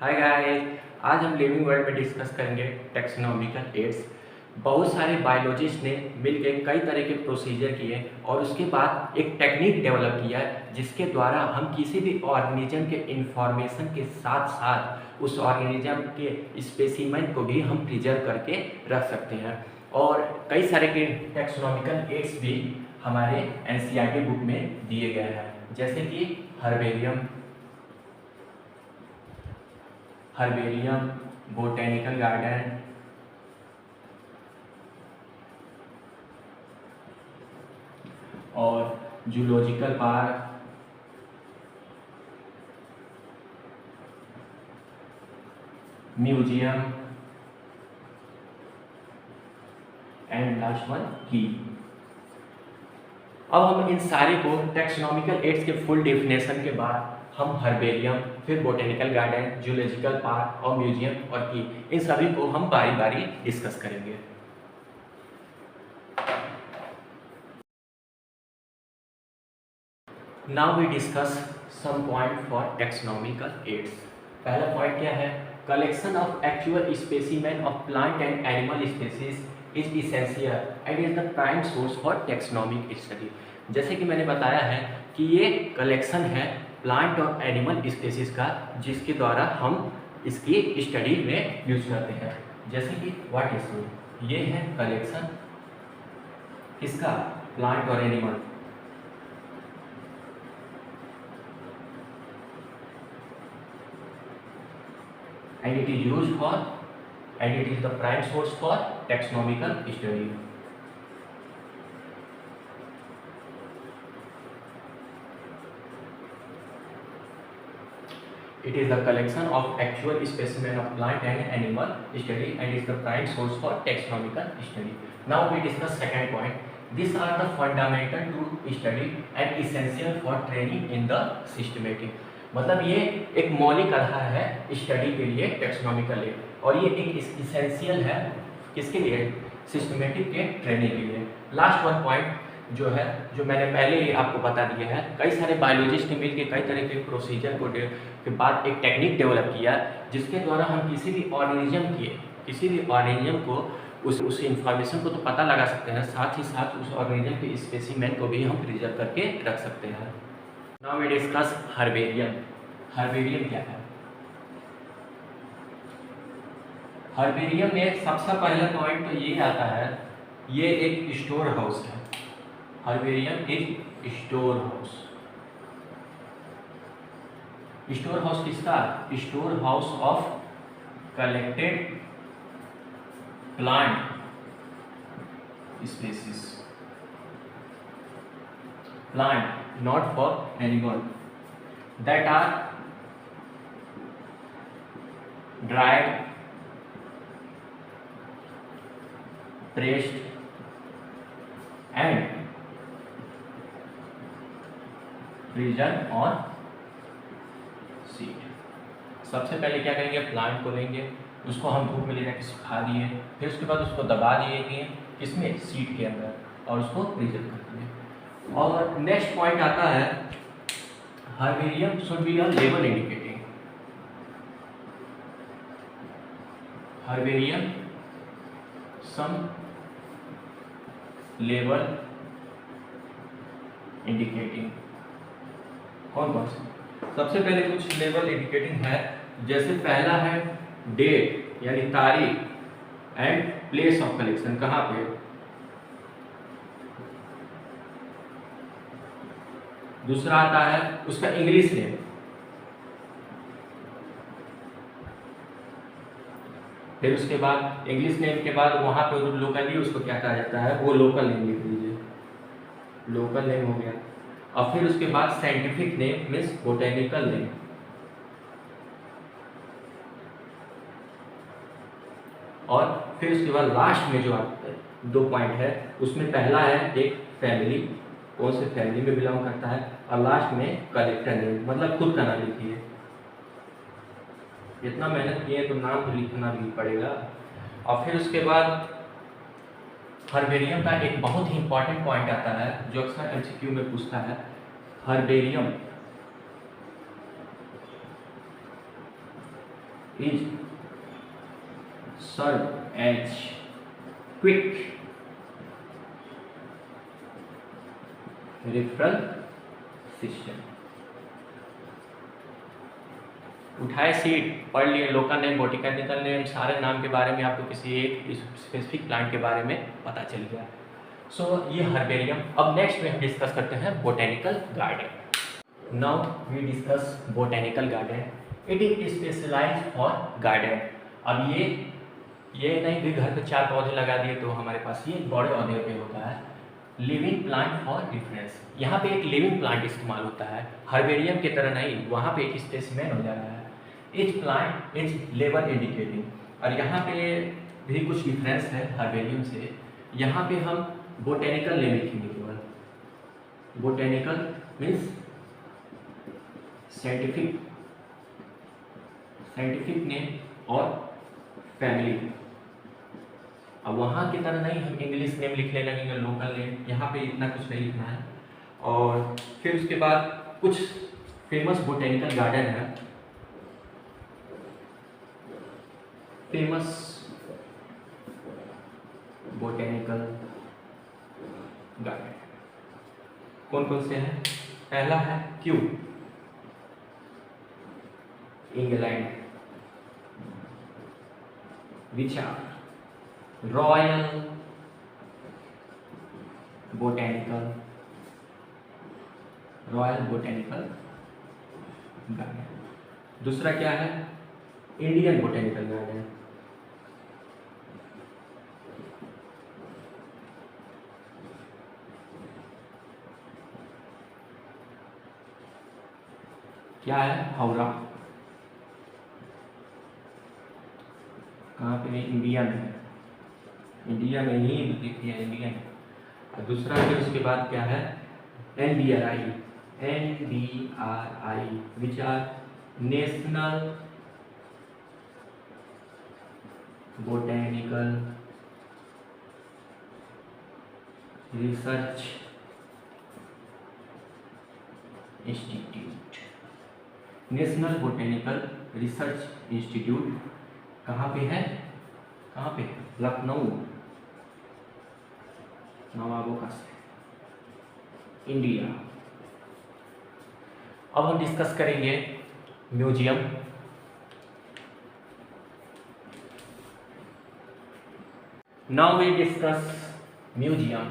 Hi guys, आज हम living world में डिस्कस करेंगे टैक्सोनॉमिकल एड्स। बहुत सारे बायोलॉजिस्ट ने मिलकर कई तरह के प्रोसीजर किए और उसके बाद एक टेक्निक डेवलप किया जिसके द्वारा हम किसी भी ऑर्गेनिज्म के इंफॉर्मेशन के साथ साथ उस ऑर्गेनिज्म के स्पेसिमेन को भी हम प्रिजर्व करके रख सकते हैं। और कई सारे के टैक्सोनॉमिकल एड्स भी हमारे एनसीईआरटी बुक में दिए गए हैं, जैसे कि हर्बेरियम, बोटेनिकल गार्डन, और zoological park, museum and last one की। अब हम इन सारे को टैक्सोनॉमिकल एड्स के फुल डेफिनेशन के बाद हम हर्बेरियम, फिर बोटेनिकल गार्डन, जूलॉजिकल पार्क और म्यूजियम और की, इन सभी को हम बारी बारी डिस्कस करेंगे। Now we discuss some point for taxonomical aids. पहला पॉइंट क्या है? Collection of actual specimen of plant and animal species is essential and is the prime source for taxonomic study. जैसे कि मैंने बताया है कि ये कलेक्शन है प्लांट और एनिमल स्पीसीज का, जिसके द्वारा हम इसकी स्टडी में यूज करते हैं। जैसे कि व्हाट इज ये है कलेक्शन किसका? प्लांट और animal. and it is used for and it is the prime source for taxonomical study. It is the collection of actual specimen of plant and animal study and is the prime source for taxonomical study. Now we discuss second point. These are the fundamental to study and essential for training in the systematic. मतलब ये एक मौलिक आधार है study के लिए taxonomical add, और ये एक इसेंशियल है किसके लिए? सिस्टमेटिक के ट्रेनिंग के लिए। लास्ट वन पॉइंट जो है, जो मैंने पहले ही आपको बता दिया है, कई सारे बायोलॉजिस्ट ने मिलकर कई तरह के प्रोसीजर को के बाद एक टेक्निक डेवलप किया जिसके द्वारा हम किसी भी ऑर्गेनिज्म को उस इंफॉर्मेशन को तो पता लगा सकते हैं, साथ ही साथ उस ऑर्गेनिज्म के स्पेसिमेन को भी हम प्रिजर्व करके रख सकते हैं। Now we discuss herbarium. Herbarium क्या है? हर्बेरियम में सबसे पहला पॉइंट तो ये आता है, ये एक स्टोर हाउस है। Herbarium is store house. Store house किसका? Store house of collected plant species. Plant not for animal that are dried, pressed and frozen on sheet। सबसे पहले क्या करेंगे? प्लांट को लेंगे, उसको हम धूप में ले जाकर सुखा दिए, फिर उसके बाद उसको दबा दिए किसमें? शीट के अंदर, और उसको प्रिजर्व कर दिए। और नेक्स्ट पॉइंट आता है, herbarium should be a label indicating. Herbarium some label indicating. कौन कौन से? सबसे पहले कुछ लेबल इंडिकेटिंग है, जैसे पहला है डेट यानी तारीख एंड प्लेस ऑफ कलेक्शन, कहाँ पे? दूसरा आता है उसका इंग्लिश नेम, फिर उसके बाद इंग्लिश नेम के बाद वहां पे लोकली उसको क्या कहा जाता है, वो लोकल नेम लिख लीजिए, लोकल नेम हो गया। और फिर उसके बाद scientific name means botanical name, और फिर उसके बाद लास्ट में जो आता है दो पॉइंट है, उसमें पहला है एक फैमिली, कौन से फैमिली में बिलोंग करता है, और लास्ट में कलेक्टर नेम, मतलब खुद का नाम लिखिए। इतना मेहनत किए तो नाम तो लिखना भी पड़ेगा। और फिर उसके बाद हर्बेरियम का एक बहुत ही इंपॉर्टेंट पॉइंट आता है जो अक्सर एमसीक्यू में पूछता है। Herbarium is served as quick referral system। उठाए सीट, पढ़ लिए लोकल नेम, बॉटनिकल नेम, सारे नाम के बारे में आपको किसी एक स्पेसिफिक प्लांट के बारे में पता चल गया। सो ये हर्बेरियम। अब नेक्स्ट में हम डिस्कस करते हैं botanical garden. Now we discuss botanical garden. It is specialised for garden. अब ये नहीं कि घर पे 4 पौधे लगा दिए तो हमारे पास ये बड़े पौधे पे होता है। लिविंग प्लांट फॉर डिफरेंस, यहाँ पे एक लिविंग प्लांट इस्तेमाल होता है। हर्बेरियम की तरह नहीं, वहाँ पे एक स्पेसिमेन हो जा रहा है। Etch plant is level indicating. और यहाँ पे भी कुछ डिफरेंस है हर्बेरियम से। यहाँ पे हम बोटेनिकल नेम लिखेंगे केवल। बोटेनिकल मीन्स साइंटिफिक नेम और फैमिली। अब वहाँ की तरह नहीं हम इंग्लिश नेम लिखने लगेंगे, लोकल नेम। यहाँ पे इतना कुछ नहीं लिखना है। और फिर उसके बाद कुछ फेमस बोटेनिकल गार्डन है। फेमस बोटेनिकल गार्डन कौन कौन से हैं? पहला है Kew, England, which are royal botanical garden. दूसरा क्या है? Indian botanical garden. क्या है? हावड़ा। कहाँ पे? इंडिया में। इंडिया में ही लिखी है इंडियन। और दूसरा फिर उसके बाद क्या है? NBRI which are national botanical research institute. National botanical research institute कहाँ पे है? कहाँ पे? लखनऊ, नवाबों से, इंडिया। अब हम डिस्कस करेंगे museum. Now we discuss museum.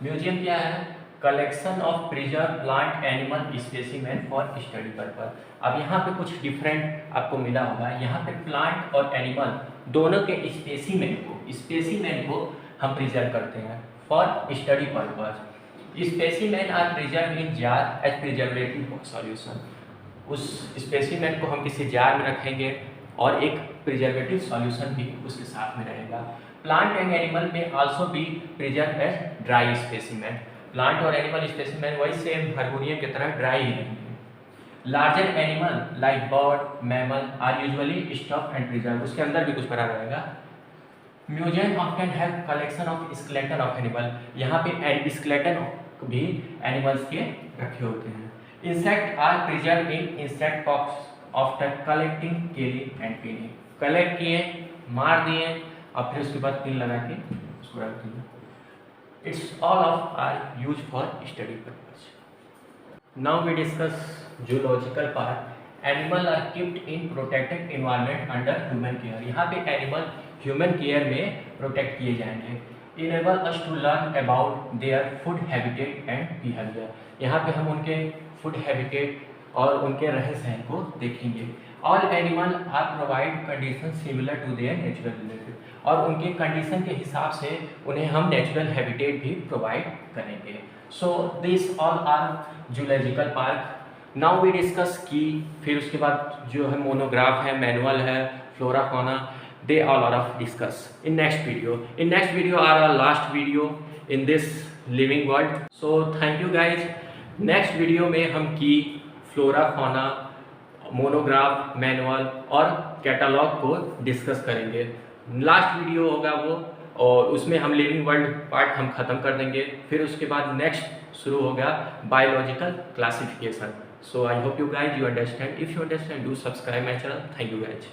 Museum क्या है? Collection of preserve plant animal specimen for study purpose. अब यहाँ पे कुछ डिफरेंट आपको मिला होगा। यहाँ पे प्लांट और एनिमल दोनों के स्पेसिमेन को हम प्रिजर्व करते हैं for study purpose. Specimen are preserve in jar as preservative solution. उस स्पेसिमेन को हम किसी जार में रखेंगे और एक प्रिजर्वेटिव सॉल्यूशन भी उसके साथ में रहेगा। प्लांट एंड एनिमल में also be preserve as dry specimen. Plant और एनिमल स्पेसिमेन वही सेम हार्मोनियम की तरह ड्राई ही रहेंगे। Larger animal like bird, mammal are usually stuff and preserve. उसके अंदर भी कुछ भरा रहेगा। Museum often have collection of skeleton of animal. यहाँ पे स्केलेटन भी एनिमल्स के रखे होते हैं। Insect are preserve in insect box after collecting, killing and piling. Collect किए, मार दिए और फिर उसके बाद पिन लगा के उसको रख दिए। It's all of are used for study purpose. Now we discuss zoological part. Animal are kept in protected environment under human care. यहाँ पे animal human care में protect किए जाएंगे. Enable us to learn about their food habitat and behavior. यहाँ पे हम उनके food habitat और उनके रहन सहन को देखेंगे। All animal are provide conditions similar to their natural relative. और उनके कंडीशन के हिसाब से उन्हें हम नेचुरल हैबिटेट भी प्रोवाइड करेंगे। So this all are zoological park. Now we discuss की। फिर उसके बाद जो है मोनोग्राफ है, मैनुअल है, flora fauna, they all are of discuss in next video. In next video are our last video in this living world. So thank you guys. Next video में हम की फ्लोरा फौना, मोनोग्राफ, मैनुअल और catalogue को discuss करेंगे। Last video होगा वो, और उसमें हम लिविंग वर्ल्ड पार्ट हम ख़त्म कर देंगे। फिर उसके बाद नेक्स्ट शुरू होगा biological classification. So I hope you guys you understand. If you understand do subscribe my channel. Thank you guys.